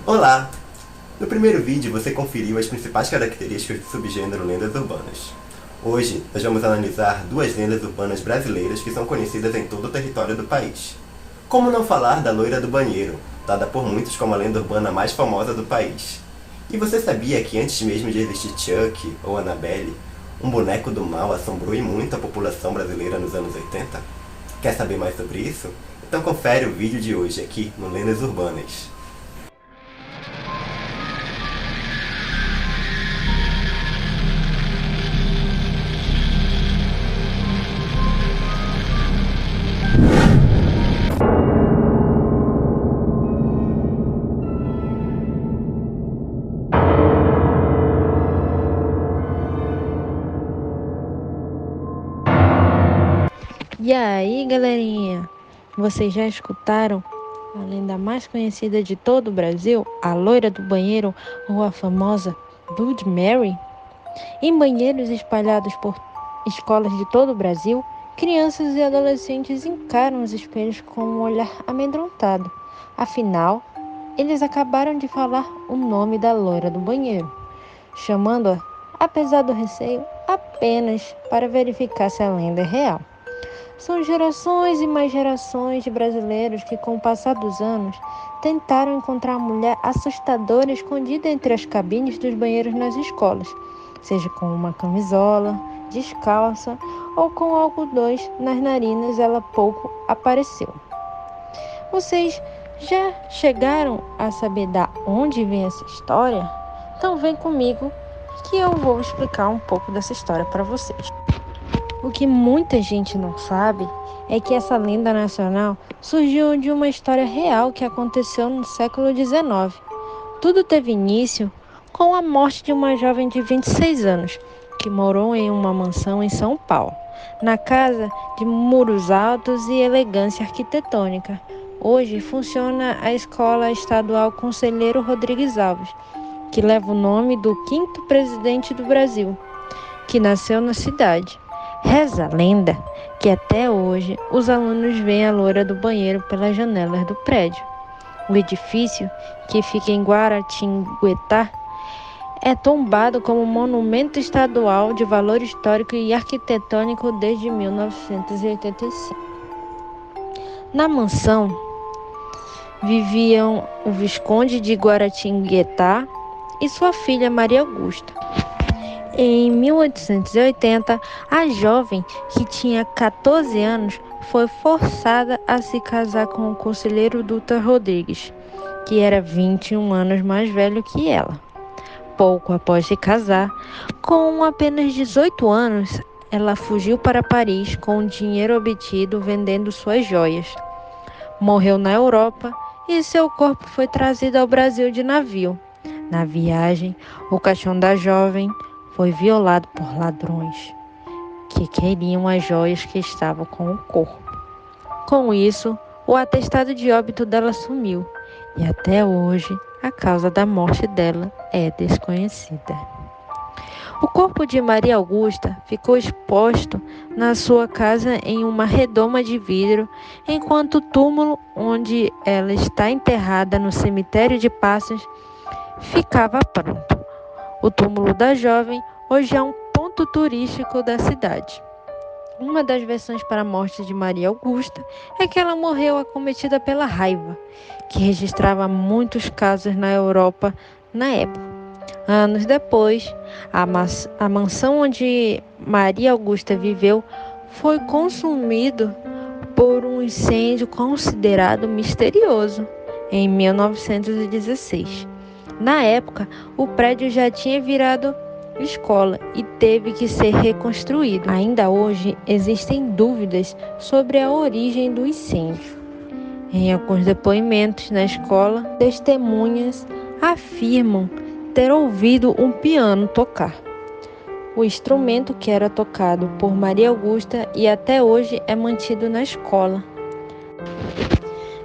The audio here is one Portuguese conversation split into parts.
Olá! No primeiro vídeo você conferiu as principais características do subgênero lendas urbanas. Hoje nós vamos analisar duas lendas urbanas brasileiras que são conhecidas em todo o território do país. Como não falar da loira do banheiro, dada por muitos como a lenda urbana mais famosa do país. E você sabia que antes mesmo de existir Chuck ou Annabelle, um boneco do mal assombrou e muito a população brasileira nos anos 80? Quer saber mais sobre isso? Então confere o vídeo de hoje aqui no Lendas Urbanas. E aí, galerinha? Vocês já escutaram a lenda mais conhecida de todo o Brasil, a loira do banheiro ou a famosa Blood Mary? Em banheiros espalhados por escolas de todo o Brasil, crianças e adolescentes encaram os espelhos com um olhar amedrontado. Afinal, eles acabaram de falar o nome da loira do banheiro, chamando-a, apesar do receio, apenas para verificar se a lenda é real. São gerações e mais gerações de brasileiros que, com o passar dos anos, tentaram encontrar a mulher assustadora escondida entre as cabines dos banheiros nas escolas, seja com uma camisola, descalça ou com algodões nas narinas, ela pouco apareceu. Vocês já chegaram a saber da onde vem essa história? Então vem comigo que eu vou explicar um pouco dessa história para vocês. O que muita gente não sabe é que essa lenda nacional surgiu de uma história real que aconteceu no século XIX. Tudo teve início com a morte de uma jovem de 26 anos, que morou em uma mansão em São Paulo, na casa de muros altos e elegância arquitetônica. Hoje funciona a Escola Estadual Conselheiro Rodrigues Alves, que leva o nome do quinto presidente do Brasil, que nasceu na cidade. Reza a lenda que até hoje os alunos veem a loira do banheiro pelas janelas do prédio. O edifício, que fica em Guaratinguetá, é tombado como monumento estadual de valor histórico e arquitetônico desde 1985. Na mansão viviam o Visconde de Guaratinguetá e sua filha Maria Augusta. Em 1880, a jovem, que tinha 14 anos, foi forçada a se casar com o conselheiro Dutra Rodrigues, que era 21 anos mais velho que ela. Pouco após se casar, com apenas 18 anos, ela fugiu para Paris com o dinheiro obtido vendendo suas joias. Morreu na Europa e seu corpo foi trazido ao Brasil de navio. Na viagem, o caixão da jovem foi violado por ladrões que queriam as joias que estavam com o corpo. Com isso, o atestado de óbito dela sumiu e até hoje a causa da morte dela é desconhecida. O corpo de Maria Augusta ficou exposto na sua casa em uma redoma de vidro, enquanto o túmulo onde ela está enterrada no cemitério de Passos ficava pronto. O túmulo da jovem hoje é um ponto turístico da cidade. Uma das versões para a morte de Maria Augusta é que ela morreu acometida pela raiva, que registrava muitos casos na Europa na época. Anos depois, a mansão onde Maria Augusta viveu foi consumida por um incêndio considerado misterioso em 1916. Na época, o prédio já tinha virado escola e teve que ser reconstruído. Ainda hoje, existem dúvidas sobre a origem do incêndio. Em alguns depoimentos na escola, testemunhas afirmam ter ouvido um piano tocar. O instrumento que era tocado por Maria Augusta e até hoje é mantido na escola.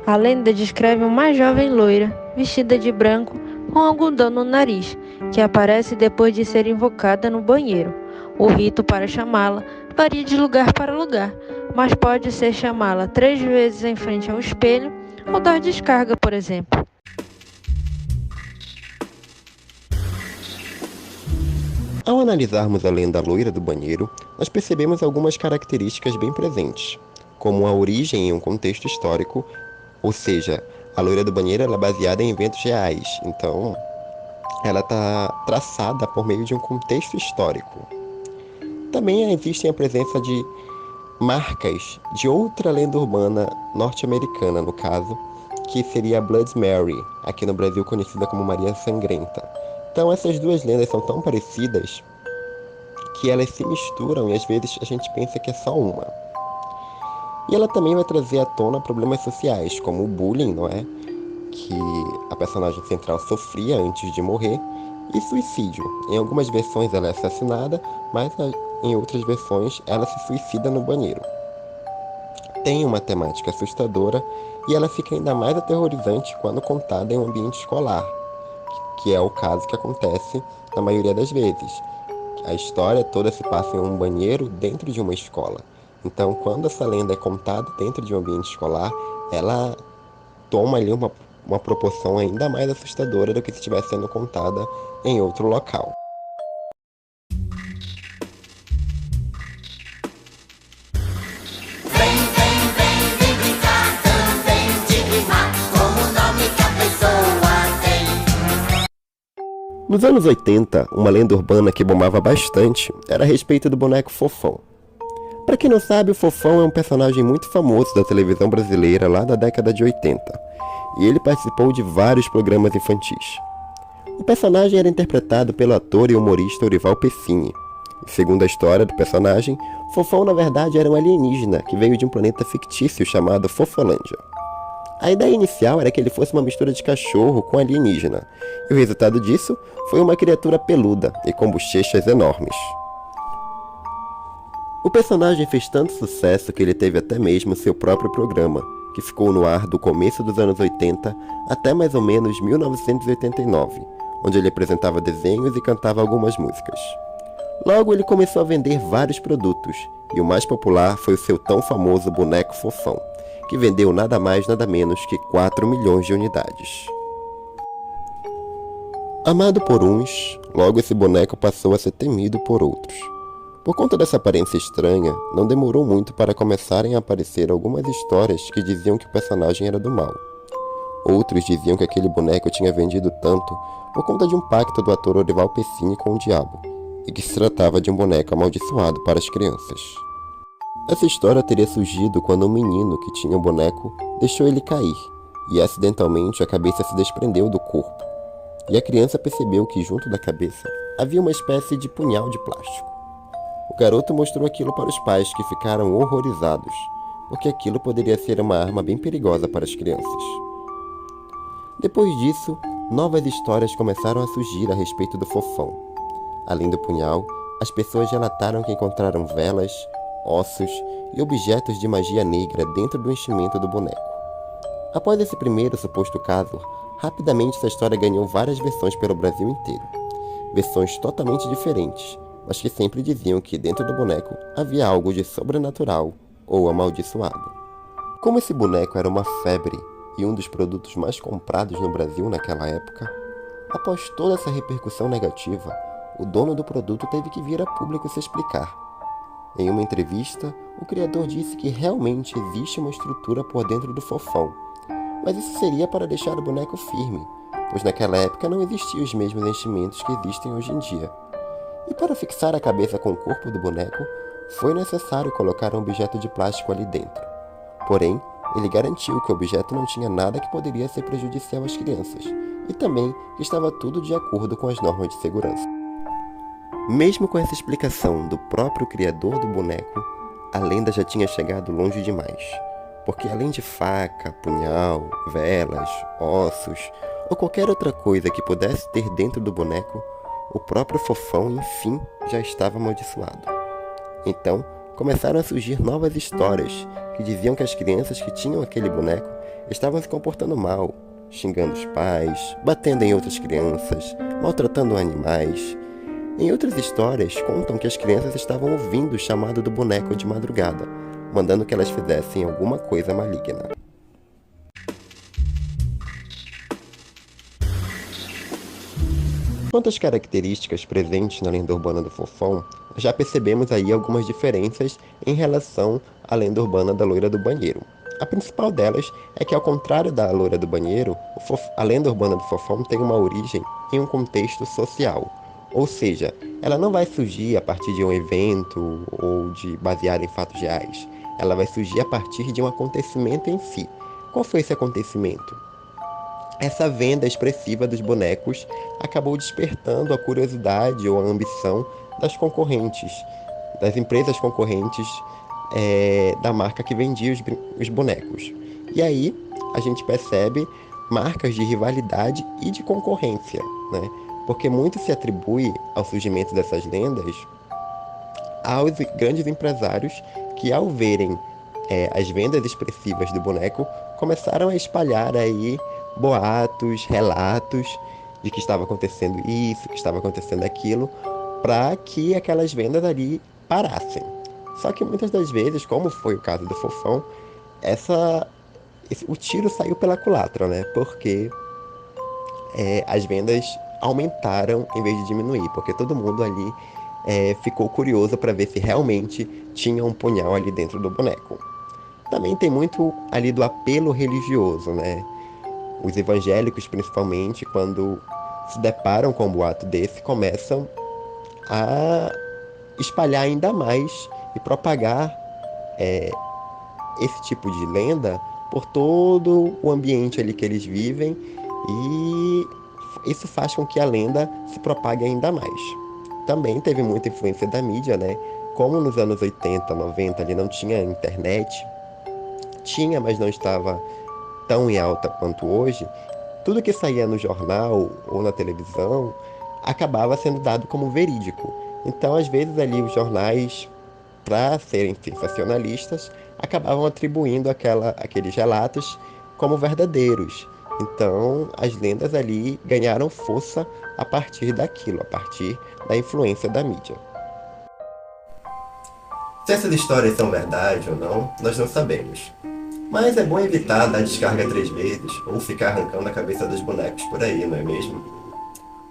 A lenda descreve uma jovem loira, vestida de branco, com algodão no nariz, que aparece depois de ser invocada no banheiro. O rito para chamá-la varia de lugar para lugar, mas pode ser chamá-la 3 vezes em frente ao espelho ou dar descarga, por exemplo. Ao analisarmos a lenda loira do banheiro, nós percebemos algumas características bem presentes, como a origem em um contexto histórico, ou seja, a loira do banheiro ela é baseada em eventos reais, então ela está traçada por meio de um contexto histórico. Também existe a presença de marcas de outra lenda urbana norte-americana, no caso, que seria a Blood Mary, aqui no Brasil conhecida como Maria Sangrenta. Então essas duas lendas são tão parecidas que elas se misturam e às vezes a gente pensa que é só uma. E ela também vai trazer à tona problemas sociais, como o bullying, não é? Que a personagem central sofria antes de morrer, e suicídio. Em algumas versões ela é assassinada, mas em outras versões ela se suicida no banheiro. Tem uma temática assustadora e ela fica ainda mais aterrorizante quando contada em um ambiente escolar, que é o caso que acontece na maioria das vezes. A história toda se passa em um banheiro dentro de uma escola. Então, quando essa lenda é contada dentro de um ambiente escolar, ela toma ali uma proporção ainda mais assustadora do que se estivesse sendo contada em outro local. Nos anos 80, uma lenda urbana que bombava bastante era a respeito do boneco Fofão. Para quem não sabe, o Fofão é um personagem muito famoso da televisão brasileira lá da década de 80, e ele participou de vários programas infantis. O personagem era interpretado pelo ator e humorista Orival Pecini. E segundo a história do personagem, Fofão na verdade era um alienígena que veio de um planeta fictício chamado Fofolândia. A ideia inicial era que ele fosse uma mistura de cachorro com alienígena, e o resultado disso foi uma criatura peluda e com bochechas enormes. O personagem fez tanto sucesso que ele teve até mesmo seu próprio programa, que ficou no ar do começo dos anos 80 até mais ou menos 1989, onde ele apresentava desenhos e cantava algumas músicas. Logo ele começou a vender vários produtos, e o mais popular foi o seu tão famoso boneco Fofão, que vendeu nada mais nada menos que 4 milhões de unidades. Amado por uns, logo esse boneco passou a ser temido por outros. Por conta dessa aparência estranha, não demorou muito para começarem a aparecer algumas histórias que diziam que o personagem era do mal. Outros diziam que aquele boneco tinha vendido tanto por conta de um pacto do ator Orival Pecini com o diabo, e que se tratava de um boneco amaldiçoado para as crianças. Essa história teria surgido quando um menino que tinha um boneco deixou ele cair, e acidentalmente a cabeça se desprendeu do corpo. E a criança percebeu que junto da cabeça havia uma espécie de punhal de plástico. O garoto mostrou aquilo para os pais, que ficaram horrorizados, porque aquilo poderia ser uma arma bem perigosa para as crianças. Depois disso, novas histórias começaram a surgir a respeito do Fofão. Além do punhal, as pessoas relataram que encontraram velas, ossos e objetos de magia negra dentro do enchimento do boneco. Após esse primeiro suposto caso, rapidamente essa história ganhou várias versões pelo Brasil inteiro. Versões totalmente diferentes, mas que sempre diziam que dentro do boneco havia algo de sobrenatural ou amaldiçoado. Como esse boneco era uma febre e um dos produtos mais comprados no Brasil naquela época, após toda essa repercussão negativa, o dono do produto teve que vir a público se explicar. Em uma entrevista, o criador disse que realmente existe uma estrutura por dentro do Fofão, mas isso seria para deixar o boneco firme, pois naquela época não existiam os mesmos enchimentos que existem hoje em dia. E para fixar a cabeça com o corpo do boneco, foi necessário colocar um objeto de plástico ali dentro. Porém, ele garantiu que o objeto não tinha nada que poderia ser prejudicial às crianças, e também que estava tudo de acordo com as normas de segurança. Mesmo com essa explicação do próprio criador do boneco, a lenda já tinha chegado longe demais, porque além de faca, punhal, velas, ossos ou qualquer outra coisa que pudesse ter dentro do boneco, o próprio Fofão, enfim, já estava amaldiçoado. Então, começaram a surgir novas histórias que diziam que as crianças que tinham aquele boneco estavam se comportando mal, xingando os pais, batendo em outras crianças, maltratando animais. Em outras histórias, contam que as crianças estavam ouvindo o chamado do boneco de madrugada, mandando que elas fizessem alguma coisa maligna. Quanto às características presentes na lenda urbana do Fofão, já percebemos aí algumas diferenças em relação à lenda urbana da loira do banheiro. A principal delas é que, ao contrário da loira do banheiro, a lenda urbana do Fofão tem uma origem em um contexto social. Ou seja, ela não vai surgir a partir de um evento ou de baseada em fatos reais. Ela vai surgir a partir de um acontecimento em si. Qual foi esse acontecimento? Essa venda expressiva dos bonecos acabou despertando a curiosidade ou a ambição das concorrentes, das empresas concorrentes da marca que vendia os bonecos. E aí a gente percebe marcas de rivalidade e de concorrência, né? Porque muito se atribui ao surgimento dessas lendas aos grandes empresários que, ao verem as vendas expressivas do boneco, começaram a espalhar aí boatos, relatos de que estava acontecendo isso, que estava acontecendo aquilo, para que aquelas vendas ali parassem. Só que muitas das vezes, como foi o caso do Fofão, o tiro saiu pela culatra, né? Porque as vendas aumentaram em vez de diminuir, porque todo mundo ali ficou curioso para ver se realmente tinha um punhal ali dentro do boneco. Também tem muito ali do apelo religioso, né? Os evangélicos, principalmente, quando se deparam com um boato desse, começam a espalhar ainda mais e propagar esse tipo de lenda por todo o ambiente ali que eles vivem, e isso faz com que a lenda se propague ainda mais. Também teve muita influência da mídia, né? Como nos anos 80, 90 ali não tinha internet, tinha, mas não estava tão em alta quanto hoje, tudo que saía no jornal ou na televisão acabava sendo dado como verídico. Então, às vezes ali os jornais, para serem sensacionalistas, acabavam atribuindo aqueles relatos como verdadeiros. Então, as lendas ali ganharam força a partir daquilo, a partir da influência da mídia. Se essas histórias são verdade ou não, nós não sabemos. Mas é bom evitar dar descarga 3 vezes ou ficar arrancando a cabeça dos bonecos por aí, não é mesmo?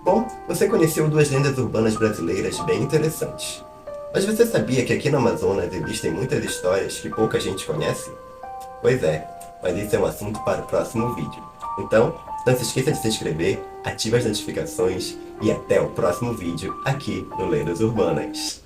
Bom, você conheceu 2 lendas urbanas brasileiras bem interessantes. Mas você sabia que aqui no Amazonas existem muitas histórias que pouca gente conhece? Pois é, mas isso é um assunto para o próximo vídeo. Então, não se esqueça de se inscrever, ative as notificações e até o próximo vídeo aqui no Lendas Urbanas.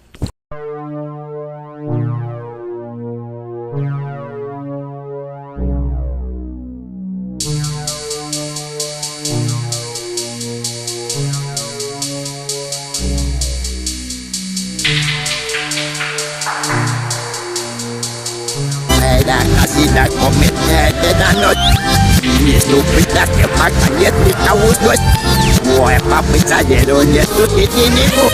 La casina comete da noite. Isso pinta que paga fica os dois. Ué, papo exagero, isso que te digo.